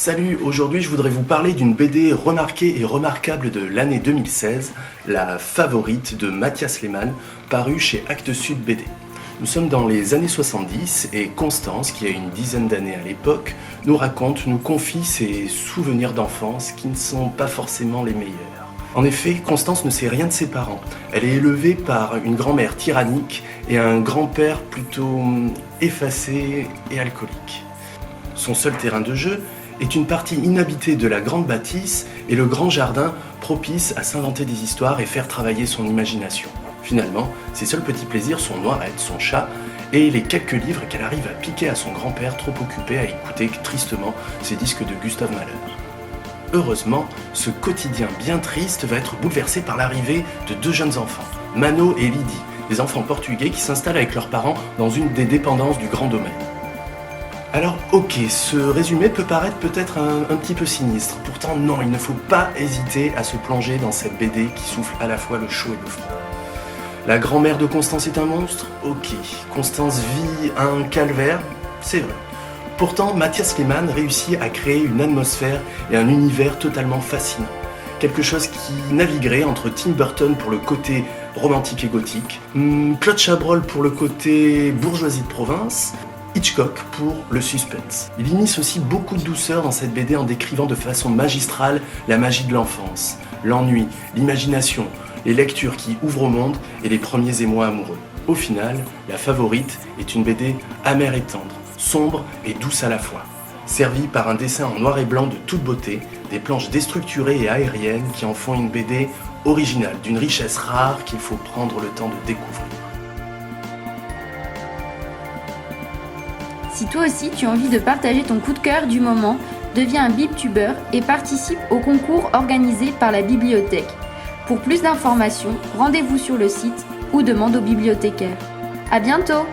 Salut, aujourd'hui je voudrais vous parler d'une BD remarquée et remarquable de l'année 2016, La Favorite de Mathias Lehmann, parue chez Actes Sud BD. Nous sommes dans les années 70 et Constance, qui a une dizaine d'années à l'époque, nous confie ses souvenirs d'enfance qui ne sont pas forcément les meilleurs. En effet, Constance ne sait rien de ses parents. Elle est élevée par une grand-mère tyrannique et un grand-père plutôt effacé et alcoolique. Son seul terrain de jeu est une partie inhabitée de la grande bâtisse et le grand jardin propice à s'inventer des histoires et faire travailler son imagination. Finalement, ses seuls petits plaisirs sont Noirette, son chat, et les quelques livres qu'elle arrive à piquer à son grand-père trop occupé à écouter tristement ses disques de Gustave Mahler. Heureusement, ce quotidien bien triste va être bouleversé par l'arrivée de deux jeunes enfants, Mano et Lydie, des enfants portugais qui s'installent avec leurs parents dans une des dépendances du grand domaine. Alors ok, ce résumé peut paraître peut-être un petit peu sinistre, pourtant non, il ne faut pas hésiter à se plonger dans cette BD qui souffle à la fois le chaud et le froid. La grand-mère de Constance est un monstre? Ok. Constance vit un calvaire? C'est vrai. Pourtant, Mathias Lehmann réussit à créer une atmosphère et un univers totalement fascinant. Quelque chose qui naviguerait entre Tim Burton pour le côté romantique et gothique, Claude Chabrol pour le côté bourgeoisie de province, Hitchcock pour le suspense. Il initie aussi beaucoup de douceur dans cette BD en décrivant de façon magistrale la magie de l'enfance, l'ennui, l'imagination, les lectures qui ouvrent au monde et les premiers émois amoureux. Au final, La Favorite est une BD amère et tendre, sombre et douce à la fois, servie par un dessin en noir et blanc de toute beauté, des planches déstructurées et aériennes qui en font une BD originale, d'une richesse rare qu'il faut prendre le temps de découvrir. Si toi aussi tu as envie de partager ton coup de cœur du moment, deviens un BibTuber et participe au concours organisé par la bibliothèque. Pour plus d'informations, rendez-vous sur le site ou demande au bibliothécaire. À bientôt!